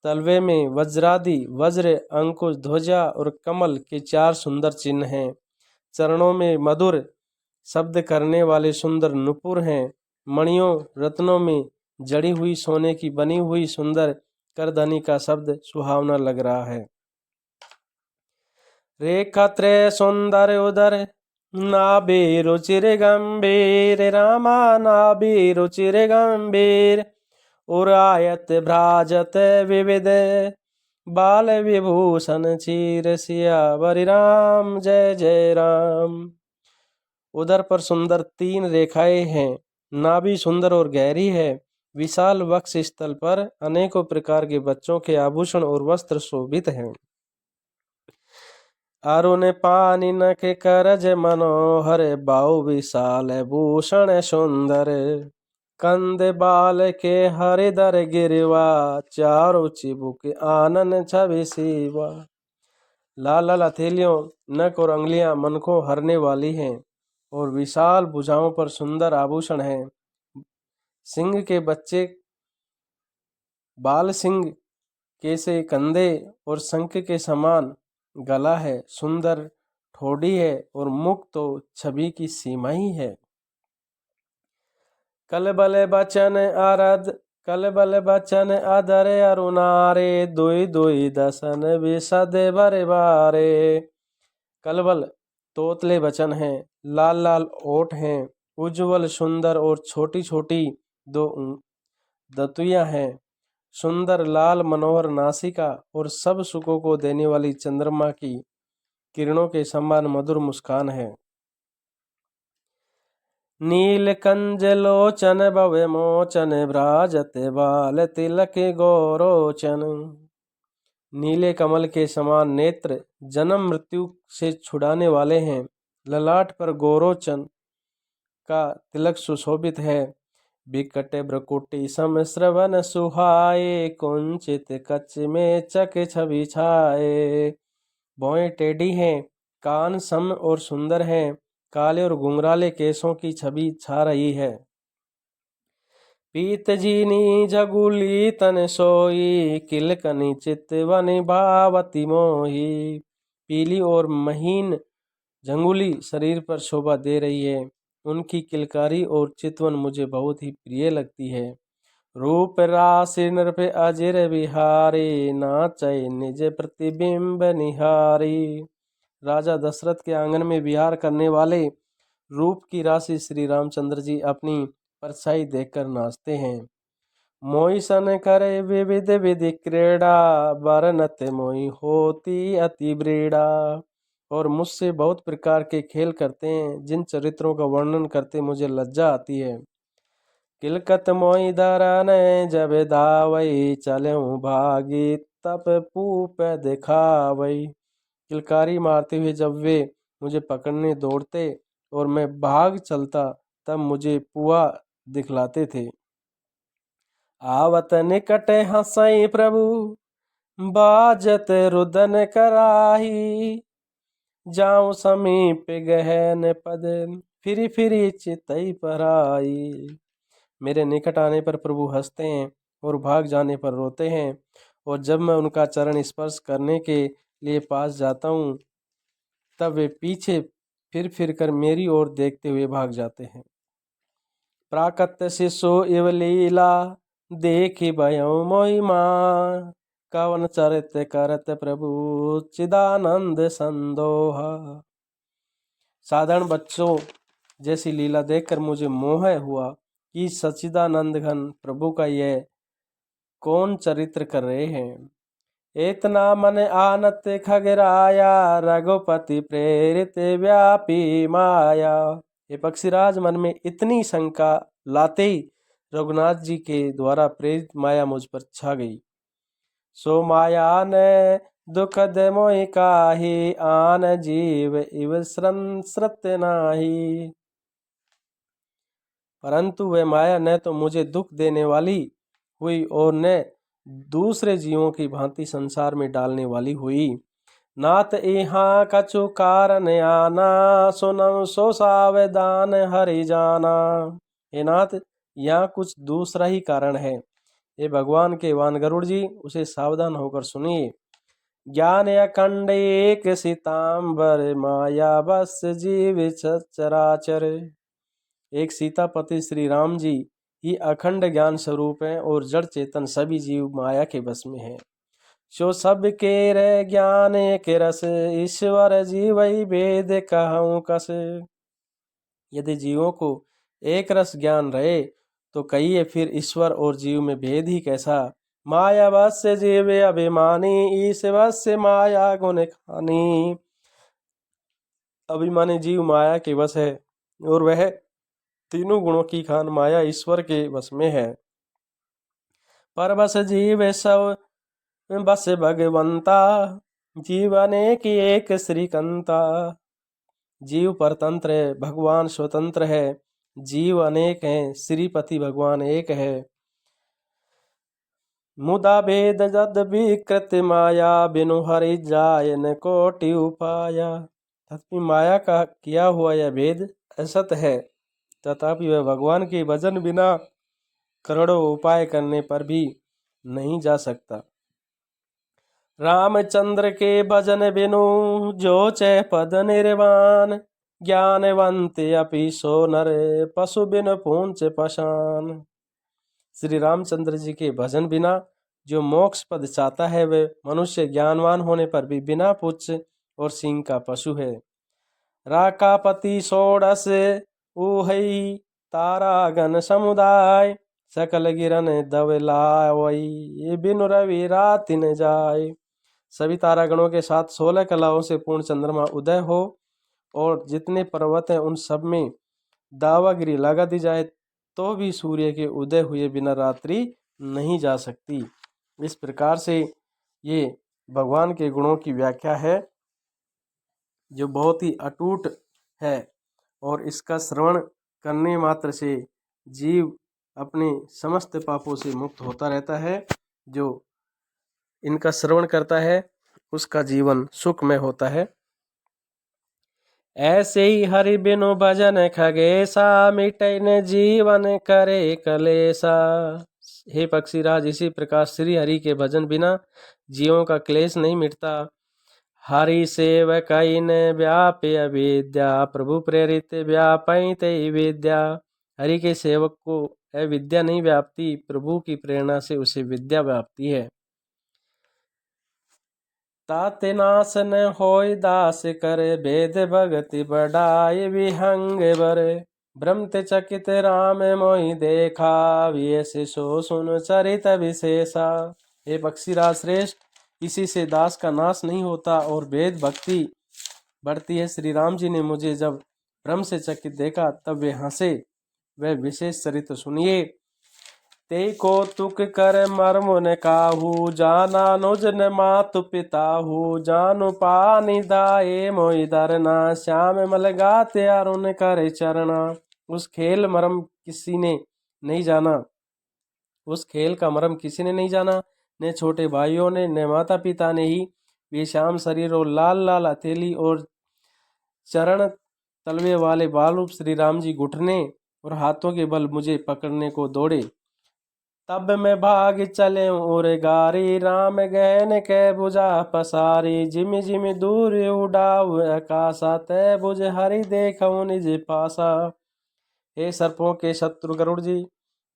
तलवे में वज्रादि वज्र, अंकुश, ध्वजा और कमल के 4 सुंदर चिन्ह हैं। चरणों में मधुर शब्द करने वाले सुंदर नुपुर हैं। मणियों रत्नों में जड़ी हुई सोने की बनी हुई सुंदर करधनी का शब्द सुहावना लग रहा है। रेखा त्रय सुंदर उदर नाभि रुचिर गंभीर, रामा नाभि रुचिर गंभीर, उरायत भ्राजत विविध, बाल विभूषण चीर सियावर राम, जय जय राम। उदर पर सुंदर 3 रेखाएं हैं। नाभि सुंदर और गहरी है। विशाल वक्ष स्थल पर अनेकों प्रकार के बच्चों के आभूषण और वस्त्र शोभित हैं। अरुण पानी नख करज मनोहर, बाहु विशाल भूषण सुंदर, कंद बाल के हरिदर गिरवा, चारों चिबुक आनन छवि शिवा। लाल लाल हथेलियों, नख और अंगुलियां मन को हरने वाली हैं और विशाल भुजाओं पर सुंदर आभूषण हैं। सिंह के बच्चे बाल सिंह के से कंधे और शंख के समान गला है। सुंदर ठोड़ी है और मुख तो छवि की सीमा ही है। कलबल बचन अरद, कलबल बचन अदर अरुणारे, दुई दुई दसन विशद भरे बारे। कलबल तोतले वचन हैं, लाल लाल ओठ हैं, उज्जवल सुंदर और छोटी छोटी 2 दंतुइयां हैं। सुंदर लाल मनोहर नासिका और सब सुखों को देने वाली चंद्रमा की किरणों के समान मधुर मुस्कान है। नील कंज लोचन भव्य मोचन, भ्राजते बाल तिलक गौरोचन। नीले कमल के समान नेत्र जन्म मृत्यु से छुड़ाने वाले हैं। ललाट पर गौरोचन का तिलक सुशोभित है। विकट भ्रकुटी सम श्रवण सुहाए, कुंचित कच में चक छवि छाए। भौएं टेढ़ी हैं, कान सम और सुंदर हैं, काले और घुंघराले केसों की छवि छा रही है। पीत जीनी जगुली तन सोई, किलकनी चितवनि भावती मोही। पीली और महीन झंगुली शरीर पर शोभा दे रही है। उनकी किलकारी और चितवन मुझे बहुत ही प्रिय लगती है। रूप राशि नृप अजिर बिहारी, नाचै निज प्रतिबिंब निहारी। राजा दशरथ के आंगन में विहार करने वाले रूप की राशि श्री रामचंद्र जी अपनी परछाई देखकर नाचते हैं। मोहि सन करे विविध विधि क्रीड़ा, बरनत मोहि होती अति ब्रीड़ा। और मुझसे बहुत प्रकार के खेल करते हैं, जिन चरित्रों का वर्णन करते मुझे लज्जा आती है। किलकत मोहि धरन जब धावई, चलऊं भागी तप पूप दिखावई। किलकारी मारते हुए जब वे मुझे पकड़ने दौड़ते और मैं भाग चलता, तब मुझे पुआ दिखलाते थे। आवत निकट हंसई प्रभु, बाजत रुदन कराही। जाऊं समीप गहन पद, फिरी फिरी चितई पराई। मेरे निकट आने पर प्रभु हंसते हैं और भाग जाने पर रोते हैं, और जब मैं उनका चरण स्पर्श करने के लिए पास जाता हूँ, तब वे पीछे फिर कर मेरी ओर देखते हुए भाग जाते हैं। प्राकत्य शिशु इव लीला, देखी भयउ मोहि मान। कवन चरित करत प्रभु, चिदानंद संदोहा। साधारण बच्चों जैसी लीला देखकर मुझे मोह हुआ कि सच्चिदानंद घन प्रभु का यह कौन चरित्र कर रहे हैं। इतना मन आनत खगराया, रघुपति प्रेरित व्यापी माया। ये पक्षीराज मन में इतनी शंका लाते ही रघुनाथ जी के द्वारा प्रेरित माया मुझ पर छा गई। सो माया ने दुखद मोहि काहि, आन जीव इव श्रत नाही। परंतु वह माया न तो मुझे दुख देने वाली हुई और न दूसरे जीवों की भांति संसार में डालने वाली हुई। नाथ इहाँ कछु कारण आना, सुनम सो सावधान हरि जाना। हे नाथ, यहाँ कुछ दूसरा ही कारण है, ये भगवान के वान गरुड़ जी, उसे सावधान होकर सुनिए। ज्ञान अखंड एक सीतांबर, माया बस जीव चराचर। एक सीतापति श्री राम जी ही अखंड ज्ञान स्वरूप हैं और जड़ चेतन सभी जीव माया के बस में हैं। सो सबके रे ज्ञान के रस, ईश्वर जीवई वेद कहूँ कस। यदि जीवों को एक रस ज्ञान रहे तो कहिए फिर ईश्वर और जीव में भेद ही कैसा। माया वश्य जीव अभिमानी, ईश वश्य माया गुण खानी। अभिमानी जीव माया के वश है और वह तीनों गुणों की खान माया ईश्वर के वश में है। पर बस जीव सब बस भगवंता, जीवने की एक श्रीकंता। जीव परतंत्र है, भगवान स्वतंत्र है। जीव अनेक हैं, श्रीपति भगवान एक है। मुदा भेद जद विकृत माया, बिनु हरि जाय न कोटि उपाया। तथापि माया का किया हुआ यह भेद असत है, तथापि वह भगवान के भजन बिना करोड़ों उपाय करने पर भी नहीं जा सकता। रामचंद्र के भजन बिनु जो चै पद निर्वाण, ज्ञानवंत अपि सो नर, पशु बिन पूंछ पशान। श्री रामचंद्र जी के भजन बिना जो मोक्ष पद चाहता है वह मनुष्य ज्ञानवान होने पर भी बिना पुच्छ और सिंह का पशु है। राकापति षोडश ऊहई, तारा गण समुदाय, सकल गिरन दवलावई, बिनु रवि राति न जाय। सभी तारागणों के साथ 16 कलाओं से पूर्ण चंद्रमा उदय हो और जितने पर्वत हैं उन सब में दावागिरी लगा दी जाए तो भी सूर्य के उदय हुए बिना रात्रि नहीं जा सकती। इस प्रकार से ये भगवान के गुणों की व्याख्या है जो बहुत ही अटूट है और इसका श्रवण करने मात्र से जीव अपने समस्त पापों से मुक्त होता रहता है। जो इनका श्रवण करता है उसका जीवन सुखमय होता है। ऐसे ही हरि बिनु भजन खगेशा, मिटै न जीवन करे कलेसा। हे पक्षीराज, इसी प्रकार श्री हरि के भजन बिना जीवों का क्लेश नहीं मिटता। हरि सेवक न व्याप्य अविद्या, प्रभु प्रेरित व्यापैत विद्या। हरि के सेवक को अविद्या नहीं व्यापती, प्रभु की प्रेरणा से उसे विद्या व्यापती है। ताते नाश न होय दास करे, भेद भगति बढ़ाए विहंग बरे। भ्रमत चकित राम मोहि देखा, वियसे सो सुन चरित विशेषा। हे पक्षीराज श्रेष्ठ, इसी से दास का नाश नहीं होता और भेद भक्ति बढ़ती है। श्री राम जी ने मुझे जब भ्रम से चकित देखा तब वे हंसे। वह विशेष चरित्र सुनिए। ते कौतुक कर मर्म न काहू, जाना नुज न मातु पिताहू। जानु पानी दाए मोहि धरना, श्याम मल गाते अरुण करे चरना। उस खेल मर्म किसी ने नहीं जाना, उस खेल का मर्म किसी ने नहीं जाना, न छोटे भाइयों ने न माता पिता ने ही। वे श्याम शरीर और लाल लाल हथेली और चरण तलवे वाले बालरूप श्री राम जी घुटने और हाथों के बल मुझे पकड़ने को दौड़े। तब मैं भाग चले और गारी, राम गहन के बुझा पसारी। जिमि जिमि दूर उड़ाऊ आकाशा, तै बुझ हरि देखऊं निज पासा। हे सर्पों के शत्रु गरुड़ जी,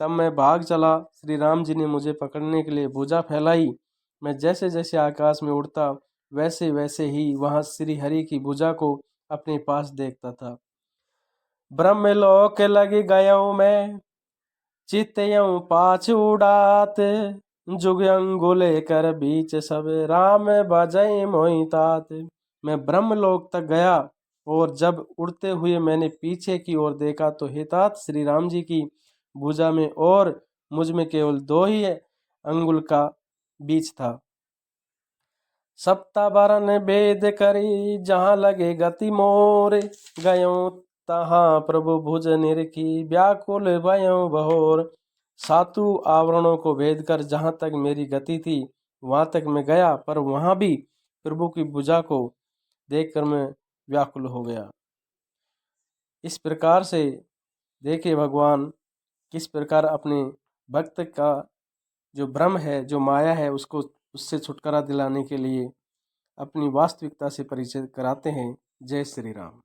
तब मैं भाग चला। श्री राम जी ने मुझे पकड़ने के लिए भुजा फैलाई। मैं जैसे जैसे आकाश में उड़ता वैसे वैसे ही वहां श्री हरि की भुजा को अपने पास देखता था। ब्रह्मलोक लगी गया मैं, चितयऊ पाछ उड़ात। जुग अंगुले कर बीच सब, राम बजय मोहि तात। मैं ब्रह्मलोक तक गया और जब उड़ते हुए मैंने पीछे की ओर देखा तो हे तात, श्री राम जी की भुजा में और मुझ में केवल 2 ही अंगुल का बीच था। सप्ता बरन भेद करी, जहाँ लगे गति मोर। गयो तहाँ प्रभु भुज निरखी, व्याकुल भयं बहोर। 7 आवरणों को भेद कर जहाँ तक मेरी गति थी वहाँ तक मैं गया, पर वहाँ भी प्रभु की भुजा को देखकर मैं व्याकुल हो गया। इस प्रकार से देखे भगवान किस प्रकार अपने भक्त का जो भ्रम है, जो माया है, उसको उससे छुटकारा दिलाने के लिए अपनी वास्तविकता से परिचय कराते हैं। जय श्री राम।